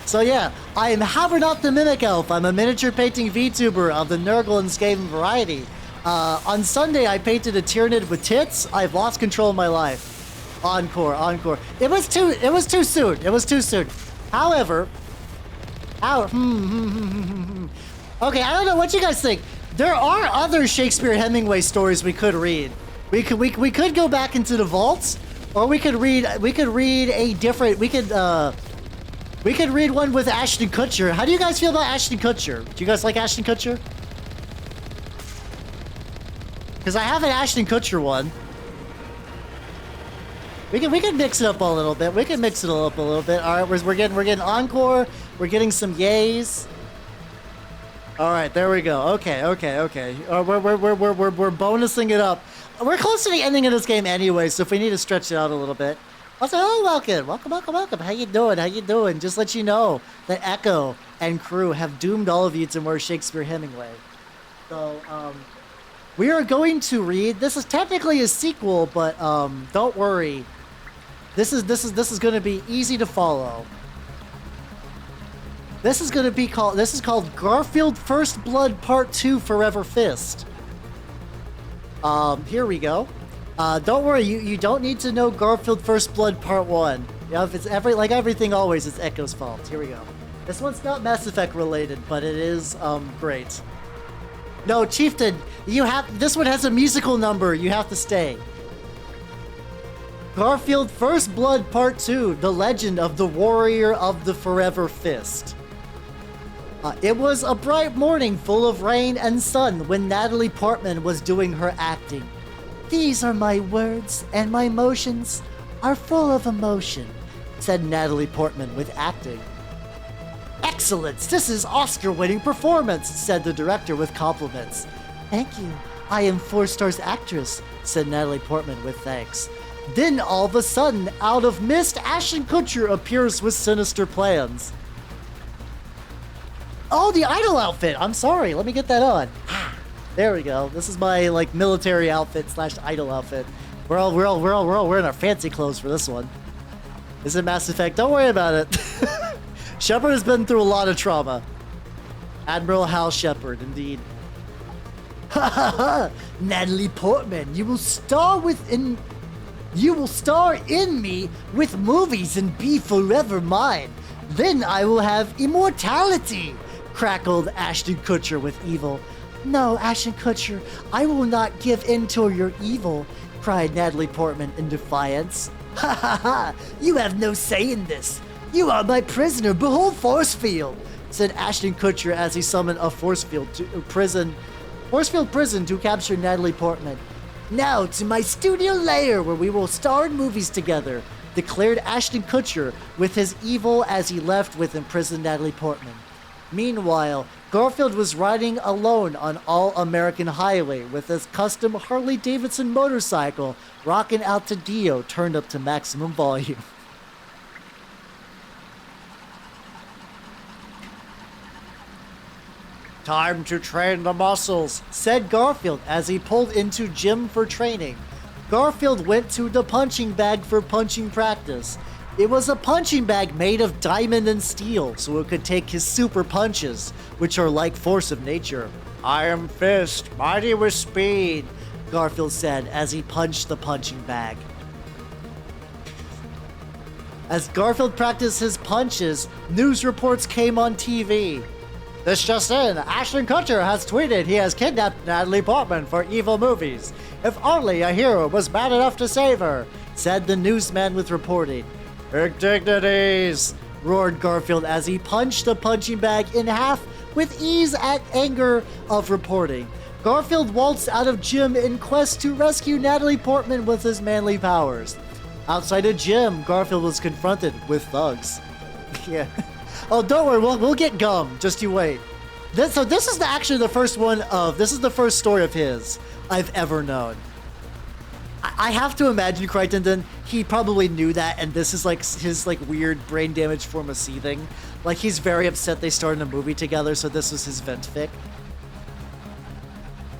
So yeah, I am Havernot the Mimic Elf. I'm a miniature painting VTuber of the Nurgle and Skaven variety. On Sunday, I painted a Tyrannid with tits. I've lost control of my life. Encore, encore. It was too soon. It was too soon. However, okay, I don't know what you guys think. There are other Shakespeare Hemingway stories we could read. We could go back into the vaults, or we could read a different. We could read one with Ashton Kutcher. How do you guys feel about Ashton Kutcher? Do you guys like Ashton Kutcher? Because I have an Ashton Kutcher one. We can mix it up a little bit. We can mix it up a little bit. All right, we're getting encore. We're getting some yays. All right, there we go. Okay. We're bonusing it up. We're close to the ending of this game anyway, so if we need to stretch it out a little bit. Also, welcome. How you doing? Just let you know that Echo and crew have doomed all of you to more Shakespeare Hemingway. So, we are going to read. This is technically a sequel, but don't worry. This is going to be easy to follow. This is called Garfield First Blood Part 2 Forever Fist. Here we go. Don't worry, you don't need to know Garfield First Blood Part 1. You know, if it's like everything always, it's Echo's fault. Here we go. This one's not Mass Effect related, but it is great. No, Chieftain, this one has a musical number. You have to stay. Garfield First Blood Part 2, The Legend of the Warrior of the Forever Fist. It was a bright morning full of rain and sun when Natalie Portman was doing her acting. These are my words, and my motions are full of emotion, said Natalie Portman with acting. Excellence! This is Oscar-winning performance, said the director with compliments. Thank you. I am 4 stars actress, said Natalie Portman with thanks. Then all of a sudden, out of mist, Ashton Kutcher appears with sinister plans. Oh, the idol outfit! I'm sorry, let me get that on. There we go. This is my military outfit / idol outfit. We're all wearing our fancy clothes for this one. Is it Mass Effect? Don't worry about it. Shepard has been through a lot of trauma. Admiral Hal Shepard, indeed. Ha ha ha! Natalie Portman, you will star in me with movies and be forever mine. Then I will have immortality, crackled Ashton Kutcher with evil. No, Ashton Kutcher, I will not give in to your evil, cried Natalie Portman in defiance. Ha ha ha! You have no say in this. You are my prisoner. Behold force field, said Ashton Kutcher as he summoned a force field prison to capture Natalie Portman. Now to my studio lair where we will star in movies together, declared Ashton Kutcher with his evil as he left with imprisoned Natalie Portman. Meanwhile, Garfield was riding alone on All-American Highway with his custom Harley-Davidson motorcycle, rocking out to Dio turned up to maximum volume. Time to train the muscles, said Garfield as he pulled into gym for training. Garfield went to the punching bag for punching practice. It was a punching bag made of diamond and steel, so it could take his super punches, which are like force of nature. Iron Fist, mighty with speed, Garfield said as he punched the punching bag. As Garfield practiced his punches, news reports came on TV. This just in, Ashton Kutcher has tweeted he has kidnapped Natalie Portman for evil movies. If only a hero was mad enough to save her, said the newsman with reporting. Indignities, roared Garfield as he punched the punching bag in half with ease at anger of reporting. Garfield waltzed out of gym in quest to rescue Natalie Portman with his manly powers. Outside a gym, Garfield was confronted with thugs. Yeah. Oh, don't worry, we'll get gum. Just you wait. This is actually the first one of... This is the first story of his I've ever known. I have to imagine, Crichton, he probably knew that, and this is his weird brain damage form of seething. He's very upset they started a movie together, so this was his vent fic.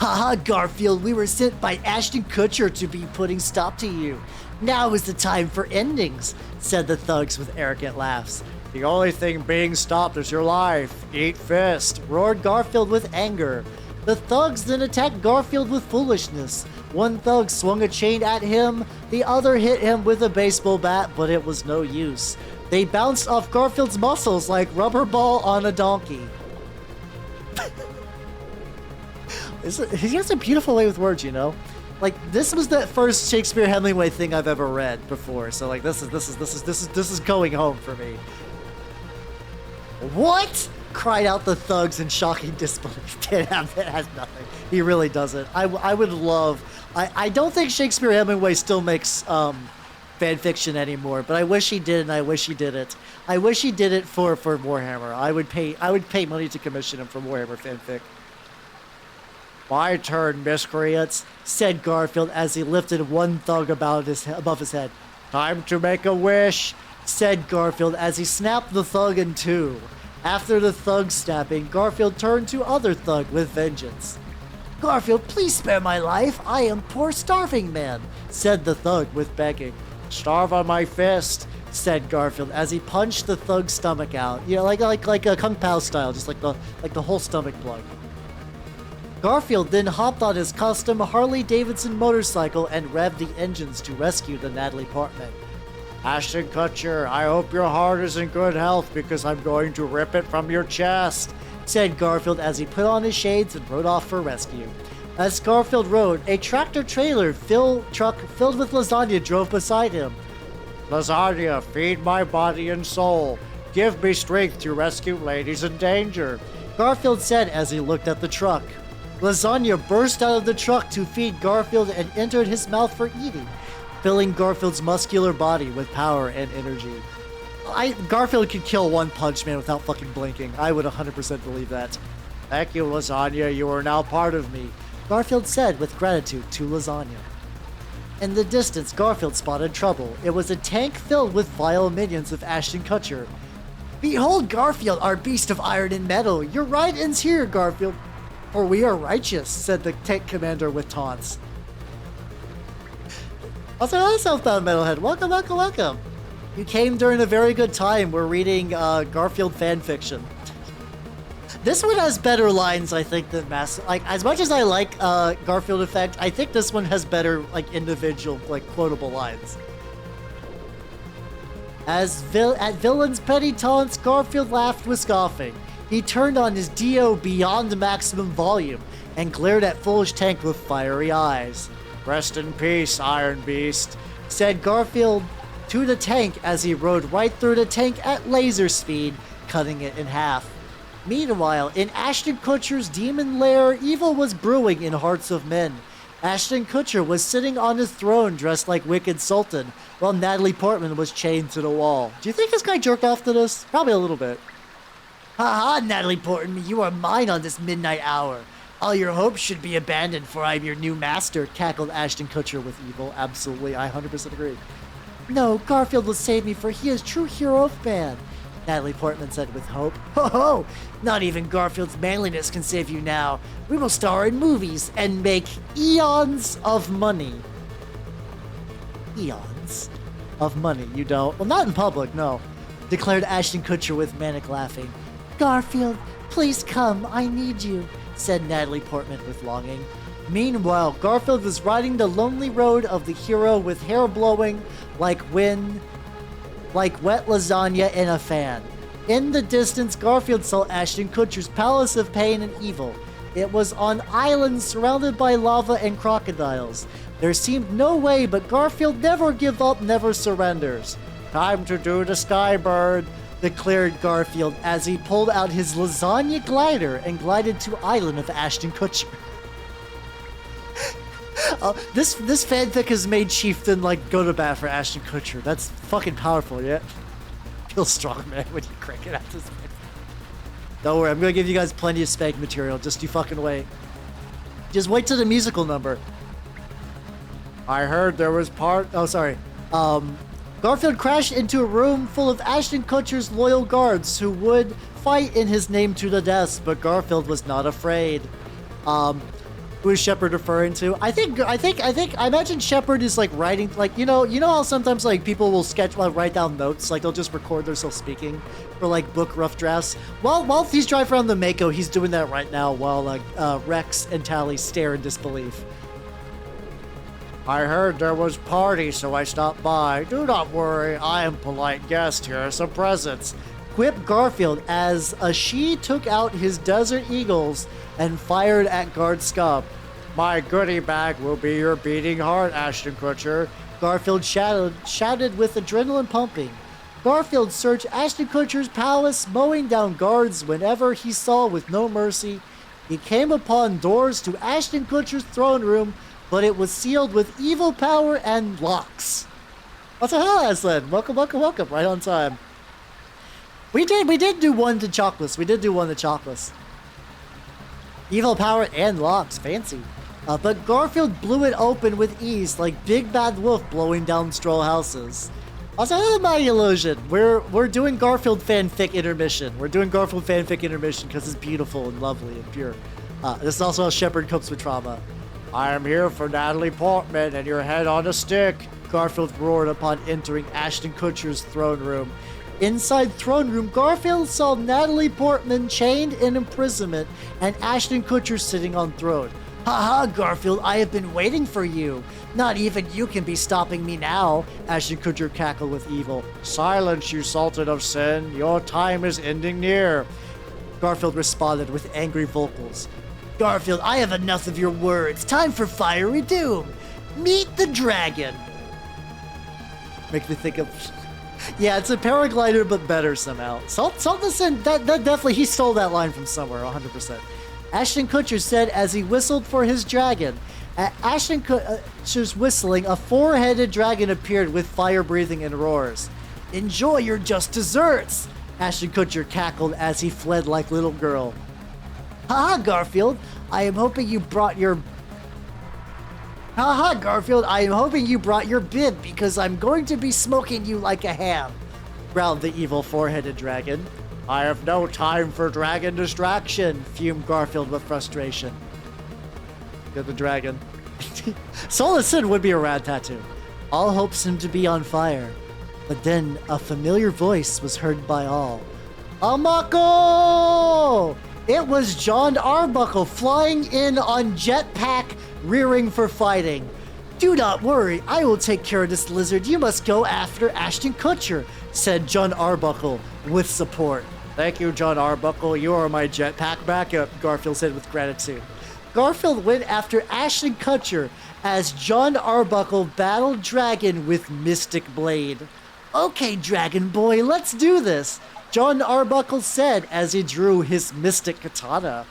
Haha, Garfield, we were sent by Ashton Kutcher to be putting stop to you. Now is the time for endings, said the thugs with arrogant laughs. The only thing being stopped is your life. Eat fist, roared Garfield with anger. The thugs then attacked Garfield with foolishness. One thug swung a chain at him, the other hit him with a baseball bat, but it was no use. They bounced off Garfield's muscles like rubber ball on a donkey. He has a beautiful way with words, you know? Like, this was the first Shakespeare Hemingway thing I've ever read before, so like this is going home for me. What? Cried out the thugs in shocking disbelief. It has nothing. He really doesn't. I would love... I don't think Shakespeare Hemingway still makes fan fiction anymore, but I wish he did, and I wish he did it. I wish he did it for Warhammer. I would pay money to commission him for Warhammer fanfic. My turn, miscreants, said Garfield as he lifted one thug above his head. Time to make a wish, said Garfield as he snapped the thug in two. After the thug snapping, Garfield turned to other thug with vengeance. Garfield, please spare my life. I am poor starving man, said the thug with begging. Starve on my fist, said Garfield as he punched the thug's stomach out. You know, like a Kung Pao style, just like the whole stomach plug. Garfield then hopped on his custom Harley-Davidson motorcycle and revved the engines to rescue the Natalie Portman. Ashton Kutcher, I hope your heart is in good health because I'm going to rip it from your chest, said Garfield as he put on his shades and rode off for rescue. As Garfield rode, a tractor-trailer truck filled with lasagna drove beside him. Lasagna, feed my body and soul. Give me strength to rescue ladies in danger, Garfield said as he looked at the truck. Lasagna burst out of the truck to feed Garfield and entered his mouth for eating, filling Garfield's muscular body with power and energy. Garfield could kill one punch man without fucking blinking. I would 100% believe that. Thank you, Lasagna. You are now part of me, Garfield said with gratitude to Lasagna. In the distance, Garfield spotted trouble. It was a tank filled with vile minions of Ashton Kutcher. Behold, Garfield, our beast of iron and metal. Your right ends here, Garfield. For we are righteous, said the tank commander with taunts. Also, hello, Southbound Metalhead. Welcome, welcome, welcome. You came during a very good time. We're reading Garfield fanfiction. This one has better lines, I think, than Mass. Like, as much as I like Garfield Effect, I think this one has better, like, individual, like, quotable lines. At villain's petty taunts, Garfield laughed with scoffing. He turned on his Dio beyond maximum volume and glared at Foolish Tank with fiery eyes. Rest in peace, Iron Beast, said Garfield to the tank as he rode right through the tank at laser speed, cutting it in half. Meanwhile, in Ashton Kutcher's demon lair, evil was brewing in hearts of men. Ashton Kutcher was sitting on his throne dressed like Wicked Sultan, while Natalie Portman was chained to the wall. Do you think this guy jerked off to this? Probably a little bit. Ha ha, Natalie Portman, you are mine on this midnight hour. All your hopes should be abandoned, for I am your new master, cackled Ashton Kutcher with evil. Absolutely, I 100% agree. No, Garfield will save me, for he is true hero of man, Natalie Portman said with hope. Ho ho! Not even Garfield's manliness can save you now. We will star in movies and make eons of money. Eons of money, you don't? Well, not in public, no, declared Ashton Kutcher with manic laughing. Garfield, please come, I need you, said Natalie Portman with longing. Meanwhile, Garfield was riding the lonely road of the hero with hair blowing like wet lasagna in a fan. In the distance, Garfield saw Ashton Kutcher's Palace of Pain and Evil. It was on islands surrounded by lava and crocodiles. There seemed no way, but Garfield never gives up, never surrenders. Time to do the Skybird, declared Garfield as he pulled out his lasagna glider and glided to Island of Ashton Kutcher. This fanfic has made Chieftain like go to bat for Ashton Kutcher. That's fucking powerful, yeah? Feel strong, man, when you crank it out this way. Don't worry, I'm gonna give you guys plenty of spank material. Just you fucking wait. Just wait till the musical number. I heard there was Garfield crashed into a room full of Ashton Kutcher's loyal guards who would fight in his name to the death, but Garfield was not afraid. Who is Shepard referring to? I imagine Shepard is like writing, like, you know how sometimes like people will write down notes, like they'll just record themselves speaking for like book rough drafts. While he's driving around the Mako, he's doing that right now while like Rex and Tally stare in disbelief. I heard there was party, so I stopped by. Do not worry, I am polite guest. Here are some presents. Quipped Garfield as she took out his Desert Eagles and fired at Guard Scub. My goodie bag will be your beating heart, Ashton Kutcher. Garfield shouted with adrenaline pumping. Garfield searched Ashton Kutcher's palace, mowing down guards whenever he saw with no mercy. He came upon doors to Ashton Kutcher's throne room, but it was sealed with evil power and locks. What the hell, Aslan? Welcome. Right on time. We did do one to Chocolates. Evil power and locks, fancy. But Garfield blew it open with ease, like Big Bad Wolf blowing down straw houses. Also, my illusion. We're doing Garfield fanfic intermission. Because it's beautiful and lovely and pure. This is also how Shepard copes with trauma. I am here for Natalie Portman and your head on a stick, Garfield roared upon entering Ashton Kutcher's throne room. Inside throne room, Garfield saw Natalie Portman chained in imprisonment and Ashton Kutcher sitting on throne. Haha, Garfield, I have been waiting for you. Not even you can be stopping me now, Ashton Kutcher cackled with evil. Silence, you sultan of sin. Your time is ending near. Garfield responded with angry vocals. Garfield, I have enough of your words. Time for fiery doom. Meet the dragon. Makes me think of... Yeah, it's a paraglider, but better somehow. Sultan, that definitely, he stole that line from somewhere, 100%. Ashton Kutcher said as he whistled for his dragon. At Ashton Kutcher's whistling, a four-headed dragon appeared with fire breathing and roars. Enjoy your just desserts, Ashton Kutcher cackled as he fled like little girl. Haha, Garfield, I am hoping you brought your bib because I'm going to be smoking you like a ham, growled the evil four-headed dragon. I have no time for dragon distraction, fumed Garfield with frustration. Get the dragon. Solus Sin would be a rad tattoo. All hopes him to be on fire. But then a familiar voice was heard by all. Amako! It was John Arbuckle flying in on jetpack, rearing for fighting. Do not worry, I will take care of this lizard. You must go after Ashton Kutcher, said John Arbuckle with support. Thank you, John Arbuckle. You are my jetpack backup, Garfield said with gratitude. Garfield went after Ashton Kutcher as John Arbuckle battled Dragon with Mystic Blade. Okay, Dragon Boy, let's do this, John Arbuckle said as he drew his mystic katana.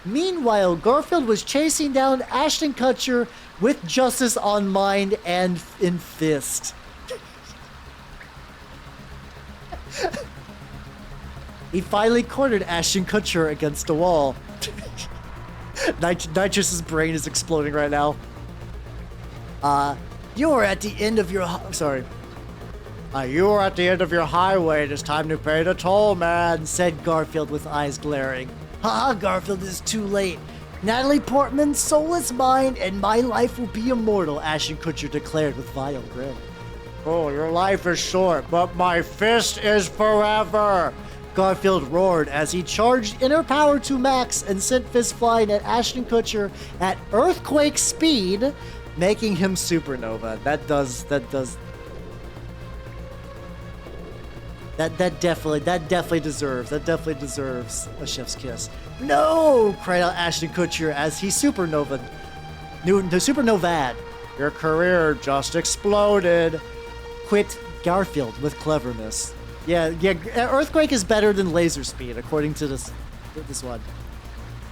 Meanwhile, Garfield was chasing down Ashton Kutcher with justice on mind and in fist. He finally cornered Ashton Kutcher against a wall. Nitrus's brain is exploding right now. You are at the end of your... you are at the end of your highway. It is time to pay the toll, man, said Garfield with eyes glaring. Haha, Garfield, it is too late. Natalie Portman's soul is mine, and my life will be immortal, Ashton Kutcher declared with vile grin. Oh, your life is short, but my fist is forever, Garfield roared as he charged inner power to max and sent fist flying at Ashton Kutcher at earthquake speed, making him supernova. That definitely deserves a chef's kiss. No! Cried out Ashton Kutcher as he supernovad. Your career just exploded. Quit Garfield with cleverness. Yeah, earthquake is better than laser speed, according to this one.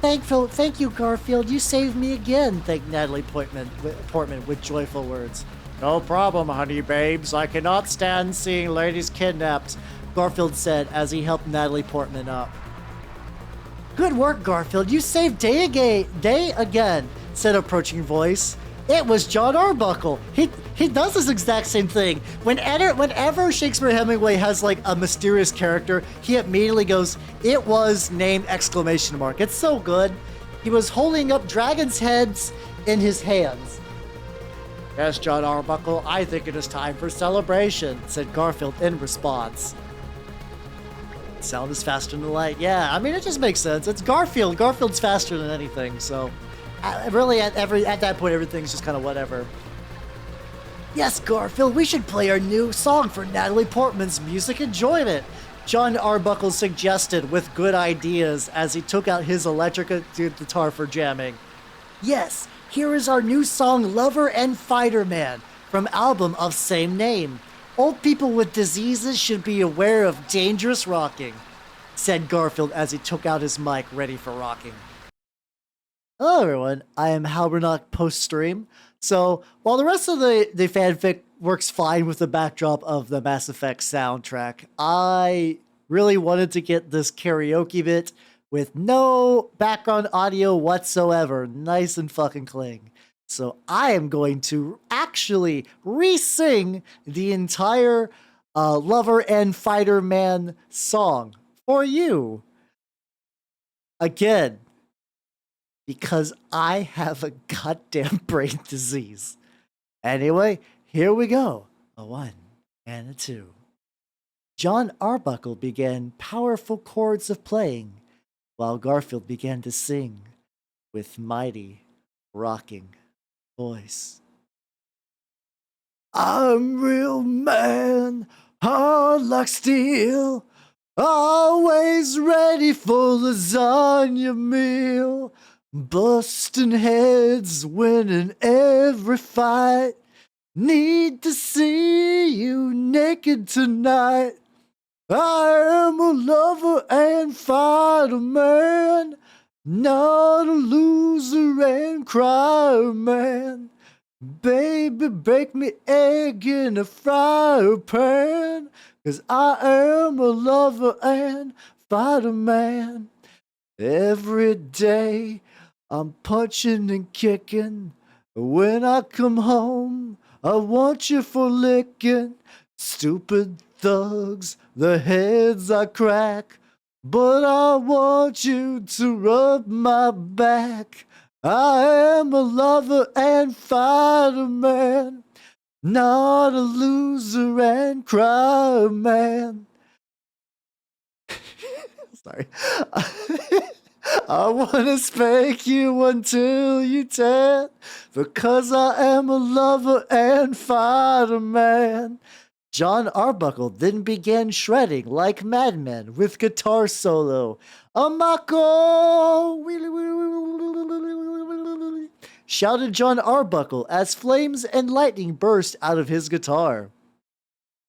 Thank you, Garfield. You saved me again, thanked Natalie Portman with joyful words. No problem, honey babes. I cannot stand seeing ladies kidnapped, Garfield said as he helped Natalie Portman up. Good work, Garfield. You saved day again, said approaching voice. It was John Arbuckle. He does this exact same thing. Whenever Shakespeare Hemingway has like a mysterious character, he immediately goes, "It was name exclamation mark." It's so good. He was holding up dragons' heads in his hands. Yes, John Arbuckle, I think it is time for celebration, said Garfield in response. Sound is faster than light. Yeah, I mean, it just makes sense. It's Garfield. Garfield's faster than anything, so really at that point, everything's just kind of whatever. Yes, Garfield, we should play our new song for Natalie Portman's music enjoyment, John Arbuckle suggested with good ideas as he took out his electric guitar for jamming. Yes, here is our new song Lover and Fighter Man from album of same name. Old people with diseases should be aware of dangerous rocking, said Garfield as he took out his mic ready for rocking. Hello everyone, I am Halbernock post-stream. So, while the rest of the fanfic works fine with the backdrop of the Mass Effect soundtrack, I really wanted to get this karaoke bit with no background audio whatsoever, nice and fucking clean. So I am going to actually re-sing the entire Lover and Fighter Man song for you. Again, because I have a goddamn brain disease. Anyway, here we go. A 1 and a 2. John Arbuckle began powerful chords of playing, while Garfield began to sing with mighty, rocking voice. I'm real man, hard like steel, always ready for lasagna meal, busting heads, winning every fight. Need to see you naked tonight. I am a lover and fighter man, not a loser and crier man. Baby, bake me egg in a fryer pan, 'cause I am a lover and fighter man. Every day I'm punching and kicking. When I come home, I want you for licking. Stupid thugs, the heads I crack, but I want you to rub my back. I am a lover and fighter man, not a loser and crier man. Sorry. I wanna spank you until you tan, because I am a lover and fighter man. John Arbuckle then began shredding like madmen with guitar solo. A Mako! Shouted John Arbuckle as flames and lightning burst out of his guitar.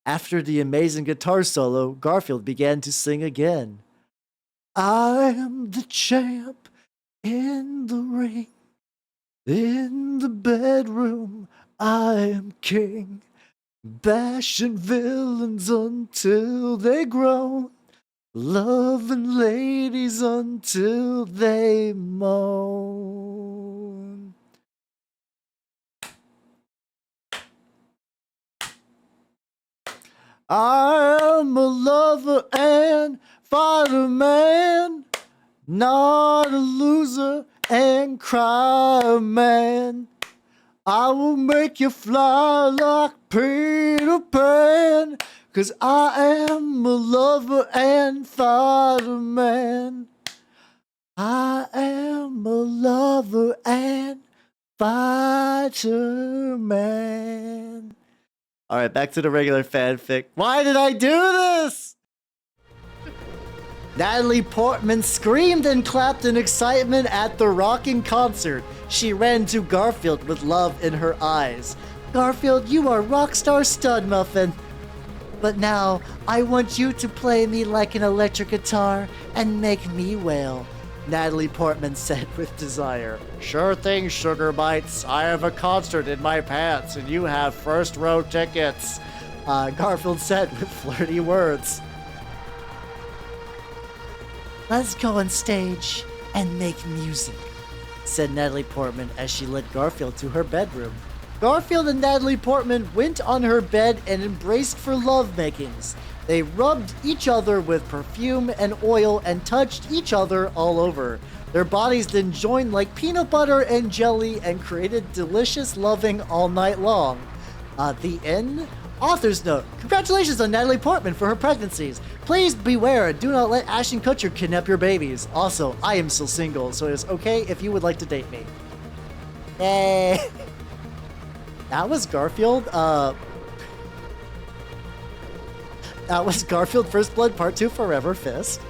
After the amazing guitar solo, Garfield began to sing again. I am the champ in the ring. In the bedroom, I am king. Bashing villains until they groan. Loving ladies until they moan. I am a lover and fighter man, not a loser and crier man. I will make you fly like Peter Pan, 'cause I am a lover and fighter man. I am a lover and fighter man. Alright, back to the regular fanfic. Why did I do this? Natalie Portman screamed and clapped in excitement at the rocking concert. She ran to Garfield with love in her eyes. Garfield, you are rockstar stud muffin. But now, I want you to play me like an electric guitar and make me wail, Natalie Portman said with desire. Sure thing, Sugar Bites. I have a concert in my pants and you have first row tickets, Garfield said with flirty words. Let's go on stage and make music, said Natalie Portman as she led Garfield to her bedroom. Garfield and Natalie Portman went on her bed and embraced for love makings. They rubbed each other with perfume and oil and touched each other all over. Their bodies then joined like peanut butter and jelly and created delicious loving all night long. The end? Author's note. Congratulations on Natalie Portman for her pregnancies. Please beware, do not let Ashton Kutcher kidnap your babies. Also, I am still single, so it is okay if you would like to date me. Hey. That was Garfield. That was Garfield First Blood Part 2 Forever Fist.